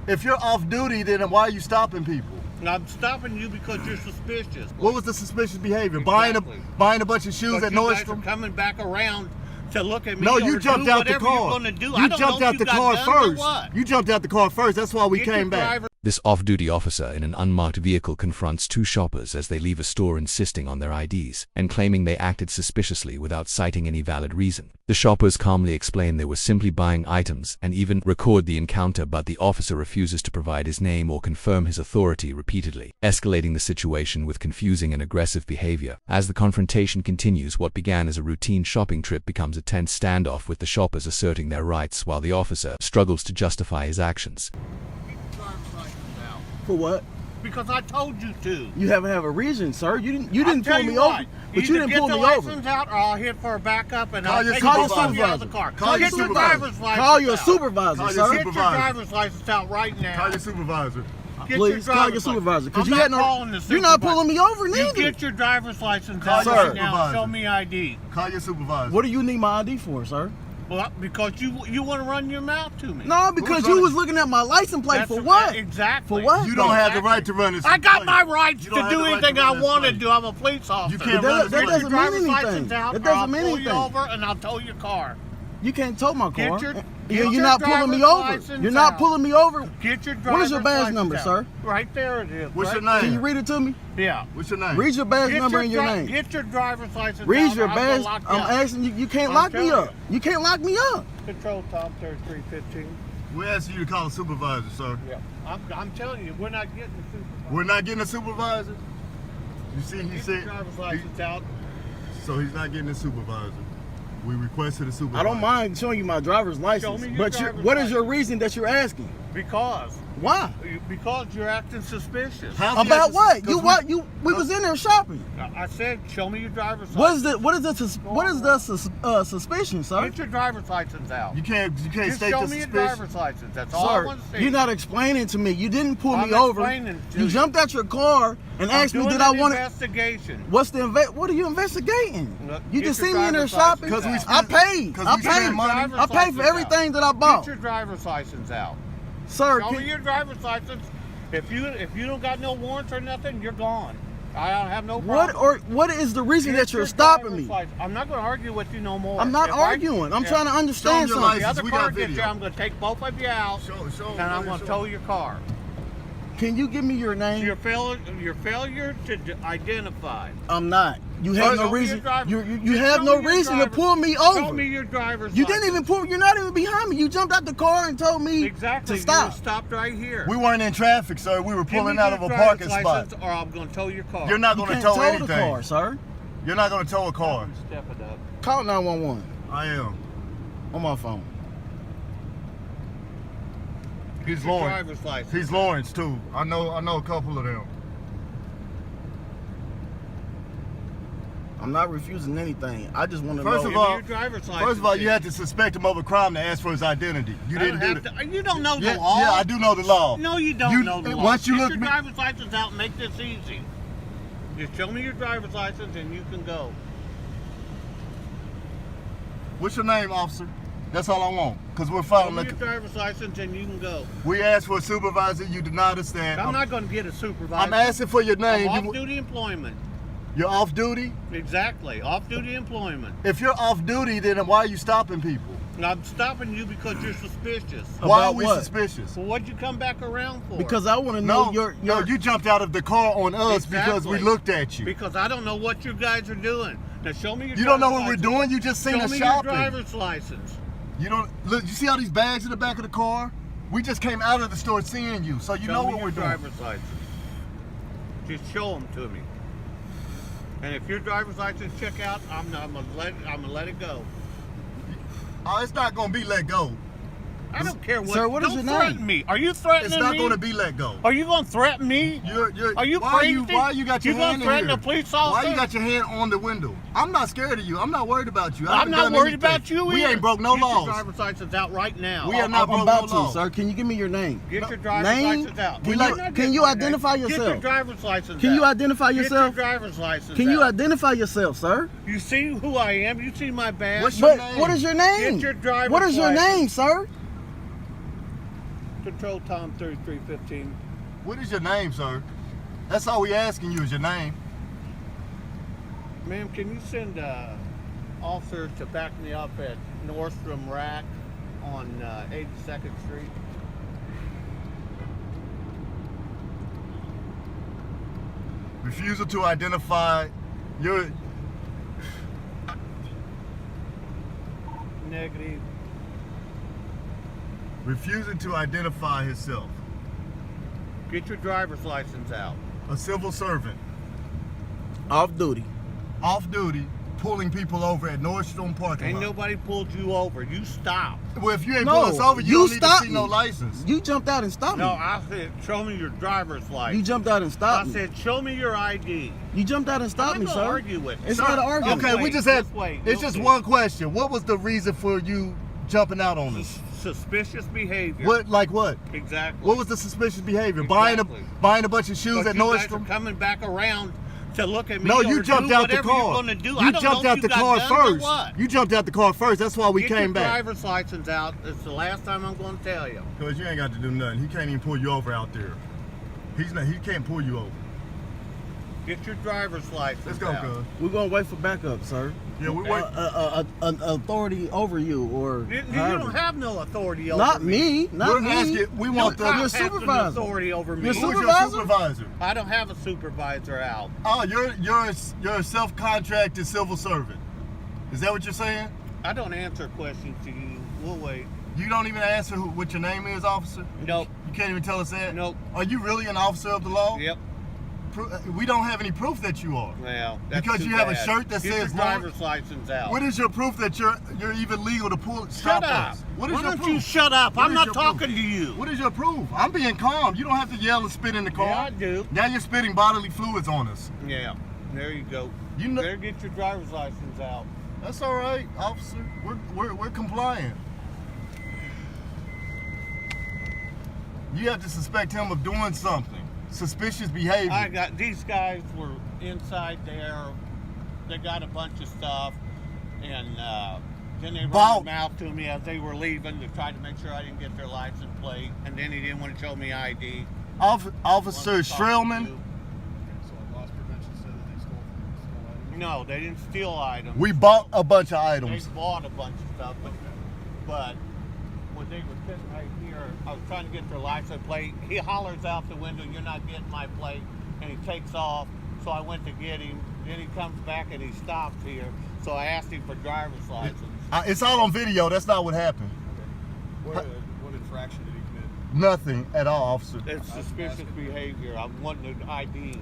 If you're off duty, then why are you stopping people? I'm stopping you because you're suspicious. What was the suspicious behavior? Exactly. Buying a bunch of shoes at You guys are Nordstrom? coming back around to look at me. No, you jumped out the car. You're gonna do. You jumped out the car first. You jumped out the car first. That's why we came back. This off-duty officer in an unmarked vehicle confronts two shoppers as they leave a store, insisting on their IDs and claiming they acted suspiciously without citing any valid reason. The shoppers calmly explain they were simply buying items and even record the encounter, but the officer refuses to provide his name or confirm his authority repeatedly, escalating the situation with confusing and aggressive behavior. As the confrontation continues, what began as a routine shopping trip becomes a tense standoff, with the shoppers asserting their rights while the officer struggles to justify his actions. For what? Because I told you to. You have a reason, sir. You didn't pull me over. But you didn't pull me over. Get the license out, or I'll hit for a backup and I'll take you out of the car. Call your driver's license. Call your supervisor, sir. Get your driver's license out right now. Call your supervisor. Please call your supervisor, because you're not pulling me over neither. You get your driver's license out right now. Show me ID. Call your supervisor. What do you need my ID for, sir? Well, because you want to run your mouth to me. No, because you was looking at my license plate. For what? Exactly. For what? You don't have the right to run this. I got my rights to do anything I want to do. I'm a police officer. You can't run that doesn't mean anything. That doesn't mean anything. I'll pull you over and I'll tow your car. You can't tow my car. You're not pulling me over. You're not pulling me over. Get your driver's license. What is your badge number, sir? Right there it is. What's your name? Can you read it to me? Yeah. What's your name? Read your badge number and your name. Get your driver's license. Read your badge. I'm asking you. You can't lock me up. You can't lock me up. Control top 3315. We're asking you to call a supervisor, sir. Yeah. I'm telling you, we're not getting a supervisor. We're not getting a supervisor? You see, he said. Get your driver's license out. So he's not getting a supervisor. We requested a supervisor. I don't mind showing you my driver's license, but what is your reason that you're asking? Because. Why? Because you're acting suspicious. About what? We was in there shopping. I said, show me your driver's license. What is the suspicion, sir? Get your driver's license out. You can't state the suspicion. Show me your driver's license. That's all I want to see. You're not explaining to me. You didn't pull me over. You jumped out your car and asked me, did I want to? Investigation. What are you investigating? You just see me in there shopping. I paid for everything that I bought. Get your driver's license out. Sir, show me your driver's license. If you don't got no warrants or nothing, you're gone. I don't have no problem. What is the reason that you're stopping me? I'm not going to argue with you no more. I'm not arguing. I'm trying to understand something. The other car gets you, I'm going to take both of you out, and I'm going to tow your car. Can you give me your name? Your failure to identify. I'm not. You have no reason. You have no reason to pull me over. Show me your driver's license. You didn't even pull. You're not even behind me. You jumped out the car and told me to stop. You stopped right here. We weren't in traffic, sir. We were pulling out of a parking spot. Or I'm going to tow your car. You're not going to tow anything. The car, sir. You're not going to tow a car. Step it up. Call 911. I am. On my phone. He's Lawrence. He's Lawrence too. I know a couple of them. I'm not refusing anything. I just want to know. First of all, you had to suspect him of a crime to ask for his identity. You didn't do that. You don't know the law. Yeah, I do know the law. No, you don't know the law. Once you Get your driver's license out and make this easy. Just show me your driver's license and you can go. What's your name, officer? That's all I want, because we're following. Show me your driver's license and you can go. We asked for a supervisor. You denied us that. I'm not going to get a supervisor. I'm asking for your name. Off-duty employment. You're off duty? Exactly, off-duty employment. If you're off duty, then why are you stopping people? I'm stopping you because you're suspicious. Why are we suspicious? Well, what'd you come back around for? Because I want to know No, you jumped out of the car on us because we looked at you. Because I don't know what you guys are doing. Now show me your. You don't know what we're doing. You just seen us shopping. Show me your driver's license. You don't look. You see all these bags in the back of the car? We just came out of the store seeing you, so you know what we're doing. Driver's license. Just show them to me. And if your driver's license check out, I'm gonna let it go. Oh, it's not gonna be let go. I don't care what. Sir, what is your name? Don't threaten me. Are you threatening me? It's not gonna be let go. Are you gonna threaten me? Are you crazy? Why you got your hand in here? You gonna threaten a police officer? Why you got your hand on the window? I'm not scared of you. I'm not worried about you. I'm not worried about you either. We ain't broke no laws. Get your driver's license out right now. We are not broke no laws. Sir, can you give me your name? Get your driver's license out. Can you identify yourself? Get your driver's license out. Can you identify yourself? Get your driver's license out. Can you identify yourself, sir? You see who I am. You see my badge. What's your name? What is your name? Get your driver's license. What is your name, sir? Control Tom 3315. What is your name, sir? That's all we asking you is your name. Ma'am, can you send officer to back me up at Nordstrom Rack on 82nd Street? Refusal to identify your... Negative. Refusing to identify himself. Get your driver's license out. A civil servant. Off duty. Off duty, pulling people over at Nordstrom parking Ain't lot. nobody pulled you over. You stopped. Well, if you ain't No, pull us over, you don't need to stopped see me. no license. You jumped out and stopped No, me. I said, show me your driver's license. You jumped out and stopped I me. said, show me your ID. You jumped out and stopped I'm me, not sir. gonna argue with you. It's Sir, not an argument. Okay, we Wait, just had. just wait. It's You'll just see. one question. What was the reason for you jumping out on us? Suspicious behavior. What, like what? Exactly. What was the suspicious behavior? Exactly. Buying a bunch of shoes But at you guys are Nordstrom? coming back around to look at me. No, or you jumped do out the whatever car. You're gonna do. You I don't jumped know out if the you got car guns or first. what. You jumped out the car first. That's why we Get came your back. driver's license out. It's the last time I'm going to tell you. Because you ain't got to do nothing. He can't even pull you over out there. He can't pull you over. Get your driver's license Let's go, out. cuz. We're gonna wait for backup, sir. Yeah, we wait. An authority over you, or You however. don't have no authority over Not me. me. Not We're me. asking. We want Your cop the. has some supervisor. authority over me. Your Who's your supervisor? supervisor? I don't have a supervisor out. Oh, you're a self-contracted civil servant. Is that what you're saying? I don't answer questions to you. We'll wait. You don't even answer what your name is, officer? Nope. You can't even tell us that? Nope. Are you really an officer of the law? Yep. We don't have any proof that you are. Well, that's Because too you have a bad. shirt that Get says your driver's license out. What is your proof that you're even legal to pull? Shut stop up. us? What is Why your don't proof? you shut up? What I'm is not your talking proof? to you. What is your proof? I'm being calm. You don't have to yell and spit in the car. Yeah, I do. Now you're spitting bodily fluids on us. Yeah. There you go. You know. Better get your driver's license out. That's all right, officer. We're compliant. You have to suspect him of doing something. Suspicious behavior. These guys were inside there. They got a bunch of stuff, and then they ran their mouth to me as they were leaving to try to make sure I didn't get their license plate. And then he didn't want to show me ID. Officer Strelman. So loss prevention said that they stole items? No, they didn't steal items. We bought a bunch of They items. bought a bunch of stuff, but when they were sitting right here, I was trying to get their license plate. He hollers out the window, "You're not getting my plate," and he takes off. So I went to get him. Then he comes back and he stops here. So I asked him for driver's license. It's all on video. That's not what happened. What infraction did he commit? Nothing at all, officer. It's suspicious behavior. I'm wanting an ID. Okay.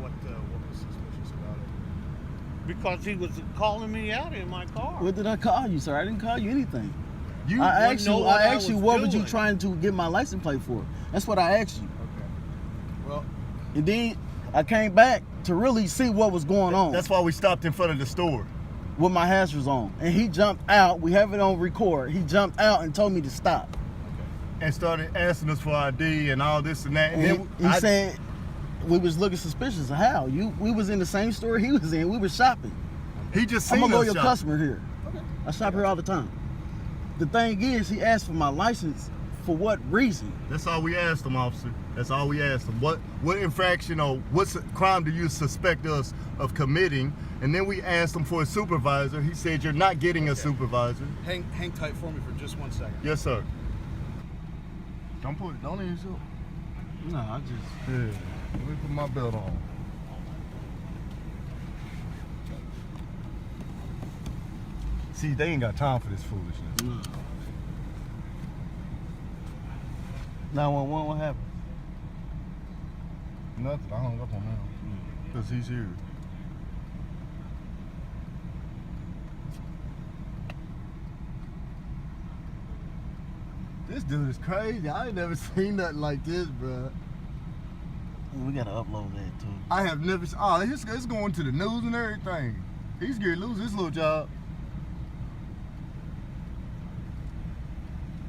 What was suspicious about it? Because he was calling me out in my car. What did I call you, sir? I didn't call you anything. You I wouldn't know what I asked you was what were you doing. trying to get my license plate for? That's what I asked you. Okay. Well, And then I came back to really see what was going on That's why we stopped in front of the store. with my hazards on. And he jumped out. We have it on record. He jumped out and told me to stop. And started asking us for ID and all this and that. And And then he said we was looking suspicious. How? We was in the same store he was in. We was shopping. he just I'm seen a us loyal shop. customer here. I shop here all the time. The thing is, he asked for my license for what reason? That's all we asked him, officer. That's all we asked him. What infraction or what crime do you suspect us of committing? And then we asked him for a supervisor. He said, you're not getting a supervisor. hang tight for me for just 1 second. Yes, sir. Don't even show. No, I just. Yeah. Let me put my belt on. See, they ain't got time for this foolishness. 911, what happened? Nothing. I hung up on him. Because he's here. This dude is crazy. I ain't never seen nothing like this, bro. We gotta upload that too. I have never seen. Oh, it's going to the news and everything. He's getting to lose his little job.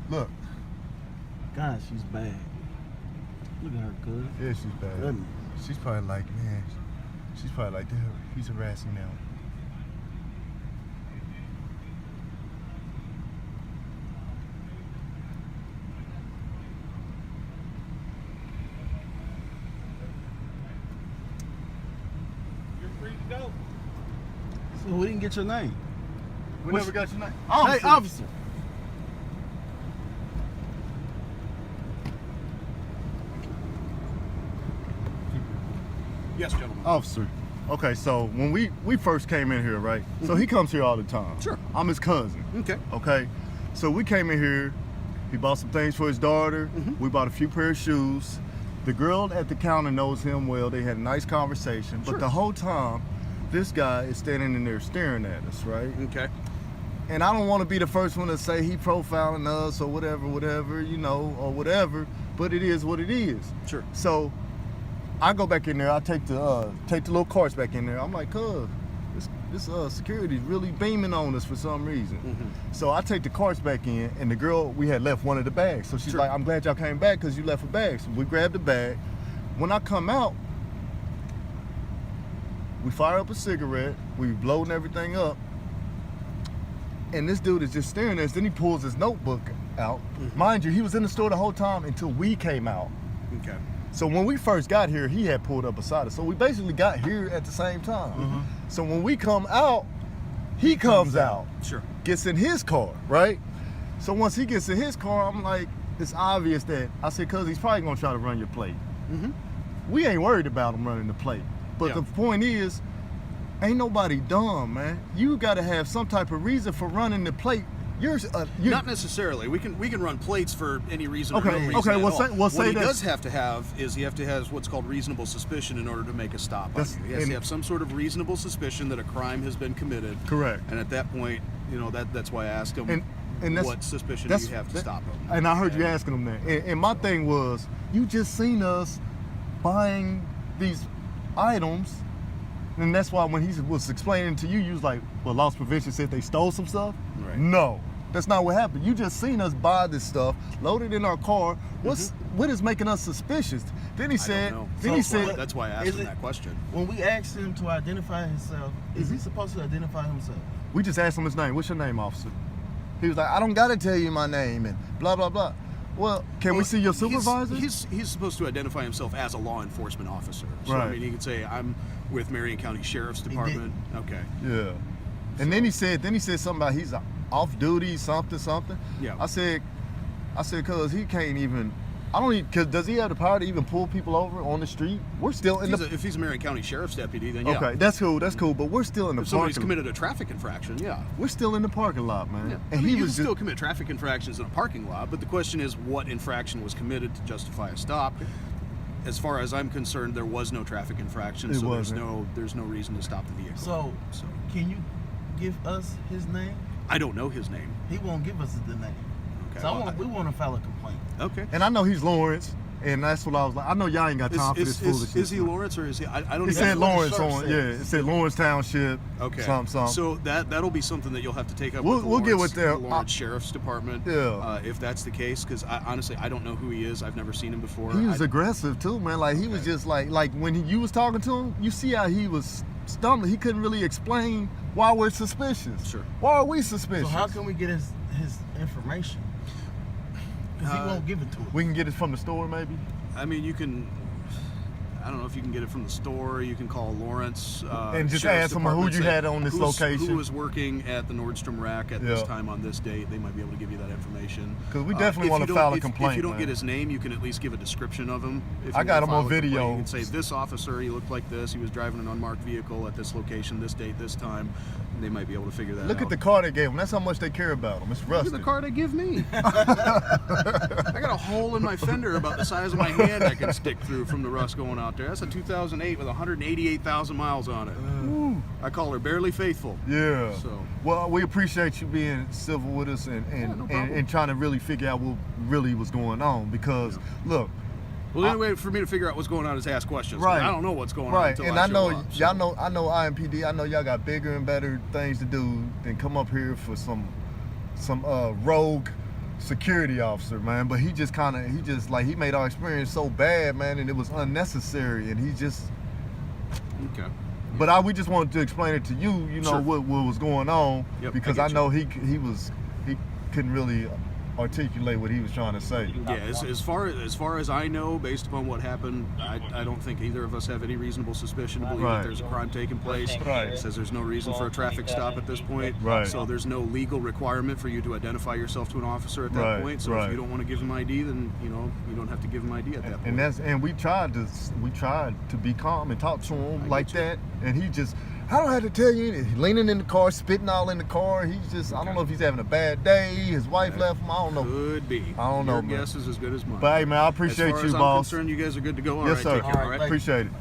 Look. God, she's bad. Look at her, cuz. Yeah, she's bad. Goodness. She's probably like, man, she's probably like, damn, he's harassing now. didn't get your name. We never got your name. Hey, officer. Yes, gentlemen. Officer. Okay, so when we first came in here, right? So he comes here all the time. Sure. I'm his cousin. Okay. Okay. So we came in here. He bought some things for his daughter. We bought a few pair of shoes. The girl at the counter knows him well. They had a nice conversation. But the whole time, this guy is standing in there staring at us, right? Okay. And I don't want to be the first one to say he profiling us or whatever, you know, or whatever. But it is what it is. Sure. So I go back in there. I take the little carts back in there. I'm like, cuz, this security's really beaming on us for some reason. So I take the carts back in, and the girl, we had left one of the bags. So she's like, I'm glad y'all came back because you left a bag. So we grabbed the bag. When I come out, we fire up a cigarette. We loading everything up. And this dude is just staring at us. Then he pulls his notebook out. Mind you, he was in the store the whole time until we came out. Okay. So when we first got here, he had pulled up beside us. So we basically got here at the same time. So when we come out, he comes out. Sure. Gets in his car, right? So once he gets in his car, I'm like, it's obvious that, I said, cuz he's probably gonna try to run your plate. We ain't worried about him running the plate. But the point is, ain't nobody dumb, man. You gotta have some type of reason for running the plate. You're not necessarily. We can run plates for any reason. Okay, or no reason okay. at Well, all. say what he this. does have to have is he have to have what's called reasonable suspicion in order to make a stop on you. He has to have some sort of reasonable suspicion that a crime has been committed. Correct. And at that point, you know, that's why I asked him and what suspicion do you have to stop him. And I heard you asking him that. And my thing was, you just seen us buying these items. And that's why when he was explaining to you, you was like, well, loss prevention said they stole some stuff? Right. No, that's not what happened. You just seen us buy this stuff, load it in our car. What is making us suspicious? Then he said, that's why I asked him that question. When we asked him to identify himself, is he supposed to identify himself? We just asked him his name. What's your name, officer? He was like, I don't got to tell you my name and blah, blah, blah. Well, can we see your supervisor? He's supposed to identify himself as a law enforcement officer. So, Right. I mean, he could say, I'm with Marion County Sheriff's Department. Okay. Yeah. And then he said something about he's off duty, something. Yeah. I said, cuz he can't even, cause does he have the power to even pull people over on the street? We're still in If he's a Marion County Sheriff's deputy, then yeah. Okay, that's cool, but we're still in the If somebody's parking lot. committed a traffic infraction, yeah. We're still in the parking lot, man. Yeah. And I mean, he you was can still commit traffic infractions in a parking lot, but the question is what infraction was committed to justify a stop. As far as I'm concerned, there was no traffic infraction, so there's no reason to stop the vehicle. So, can you give us his name? I don't know his name. He won't give us the name. Okay. So we want to file a complaint. Okay. And I know he's Lawrence, and that's what I was like. I know y'all ain't got time for this foolishness. Is he Lawrence or is he? I don't. He even said know. Lawrence on, it said Lawrence Township. Okay. Something. So that'll be something that you'll have to take up We'll with the get with the them. Lawrence Sheriff's Department. Yeah. If that's the case, because honestly, I don't know who he is. I've never seen him before. He was aggressive too, man. Like he was just like when you was talking to him, you see how he was stumbling. He couldn't really explain why we're suspicious. Sure. Why are we suspicious? So how can we get his information? Because he won't give it to us. We can get it from the store, maybe. I mean, you can. I don't know if you can get it from the store. You can call Lawrence and just Sheriff's ask them Department, who you had on this location. Who was working at the Nordstrom rack at this time on this date? They might be able to give you that information. Because we definitely want to file a complaint. If you don't get his name, you can at least give a description of him. I got him on video. You can say this officer, he looked like this. He was driving an unmarked vehicle at this location, this date, this time. They might be able to figure that out. Look at the car they gave him. That's how much they care about him. It's rusted. Look at the car they give me. I got a hole in my fender about the size of my hand I can stick through from the rust going out there. That's a 2008 with 188,000 miles on it. I call her barely faithful. Yeah. So. Well, we appreciate you being civil with us and trying to really figure out what really was going on because, look. Well, the only way for me to figure out what's going on is ask questions. Right. I don't know what's going on right. until And I show up, so. I know IMPD. I know y'all got bigger and better things to do than come up here for some rogue security officer, man. But he made our experience so bad, man, and it was unnecessary. And he just. Okay. But we just wanted to explain it to you. You know what was going on because I know he couldn't really articulate what he was trying to say. Yeah, as far as I know, based upon what happened, I don't think either of us have any reasonable suspicion to believe that there's a crime taking place. It says there's no reason for a traffic stop at this point. So there's no legal requirement for you to identify yourself to an officer at that point. So if you don't want to give him ID, then you don't have to give him ID at that point. And we tried to be calm and talk to him like that, and he just, I don't have to tell you anything. Leaning in the car, spitting all in the car. He's just, I don't know if he's having a bad day. His wife left him. I don't know. Could be. I don't know, Your man. guess is as good as mine. But hey, man, I appreciate as far you, as boss. I'm concerned, you guys are good to go. All yes, right, sir. take care. All right. Appreciate it.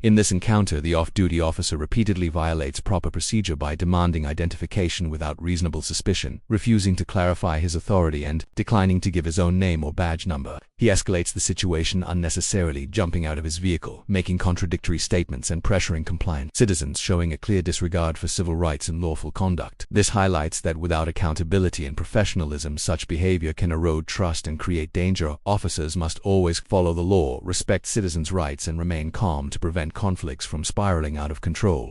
In this encounter, the off-duty officer repeatedly violates proper procedure by demanding identification without reasonable suspicion, refusing to clarify his authority, and declining to give his own name or badge number. He escalates the situation unnecessarily, jumping out of his vehicle, making contradictory statements, and pressuring compliant citizens, showing a clear disregard for civil rights and lawful conduct. This highlights that without accountability and professionalism, such behavior can erode trust and create danger. Officers must always follow the law, respect citizens' rights, and remain calm to prevent conflicts from spiraling out of control.